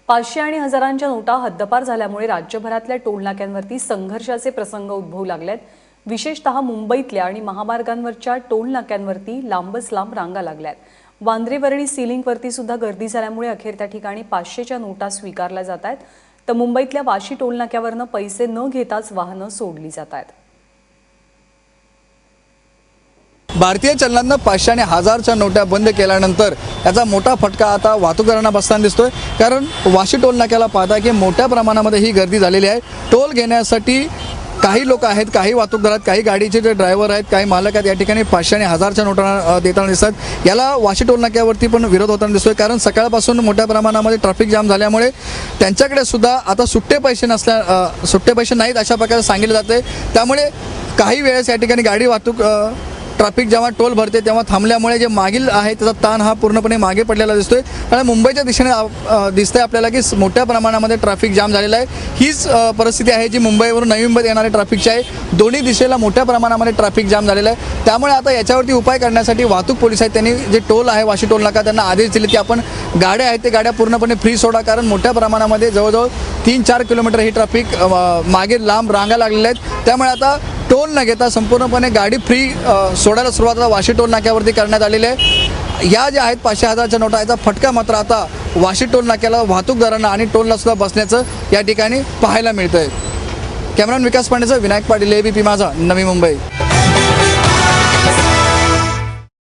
500 आणि हजारांच्या नोटा हद्दपार झाल्यामुळे राज्यभरातल्या टोलनाक्यांवरती संघर्षाचे प्रसंग उद्भवू लागलेत। विशेषतः मुंबईतल्या आणि महामार्गांवरच्या टोलनाक्यांवरती लांबच लांब रांगा लागल्यात। वांद्रेवर्णी सीलिंगवरती सुद्धा गर्दी झाल्यामुळे अखेर त्या ठिकाणी 500च्या नोटा स्वीकारल्या जात आहेत, तर मुंबईतल्या वाशी टोलनाक्यावरनं पैसे न घेताच वाहनं सोडली जात आहेत। भारतीय चलनांना 500 आणि 1000च्या नोटा बंद केल्यानंतर याचा मोठा फटका आता वाहतूकदारांना बसताना दिसतोय। कारण वाशी टोल नाक्याला पाहता की मोठ्या प्रमाणामध्ये ही गर्दी झालेली आहे। टोल घेण्यासाठी काही लोक आहेत, काही वाहतूकदार आहेत, काही गाडीचे जे ड्रायव्हर आहेत, काही मालक आहेत, या ठिकाणी 500 आणि 1000च्या नोटा देताना दिसतात। याला वाशी टोल नाक्यावरती पण विरोध होताना दिसतोय, कारण सकाळपासून मोठ्या प्रमाणामध्ये ट्रॅफिक जाम झाल्यामुळे त्यांच्याकडे सुद्धा आता सुट्टे पैसे नाहीत अशा प्रकारे सांगितले जाते। त्यामुळे काही वेळेस या ठिकाणी गाडी वाहतूक ट्रॅफिक जेव्हा टोल भरते तेव्हा थांबल्यामुळे जे मागील आहे त्याचा ताण हा पूर्णपणे मागे पडलेला दिसतोय। कारण मुंबईच्या दिशेने दिसतंय आपल्याला की मोठ्या प्रमाणामध्ये ट्रॅफिक जाम झालेला आहे। हीच परिस्थिती आहे जी मुंबईवरून नवी मुंबईत येणारे ट्रॅफिकची आहे। दोन्ही दिशेला मोठ्या प्रमाणामध्ये ट्रॅफिक जाम झालेला आहे। त्यामुळे आता याच्यावरती उपाय करण्यासाठी वाहतूक पोलीस आहेत, त्यांनी जे टोल आहे वाशी टोल नाका त्यांना आदेश दिले की आपण गाड्या आहेत ते गाड्या पूर्णपणे फ्री सोडा, कारण मोठ्या प्रमाणामध्ये जवळजवळ 3-4 किलोमीटर ही ट्रॅफिक मागे लांब रांगा लागलेल्या आहेत। त्यामुळे आता टोल न घेता संपूर्णपणे गाडी फ्री सोडायला सुरुवात वाशी टोल नाक्यावरती करण्यात आलेली आहे। या ज्या आहेत 500-1000च्या नोटा याचा फटका मात्र आता वाशी टोल नाक्याला, वाहतूकदारांना आणि टोलला सुद्धा बसण्याचं या ठिकाणी पाहायला मिळतंय। कॅमेरामॅन विकास पांडेसह विनायक पाटील, एबीपी माझा, नवी मुंबई।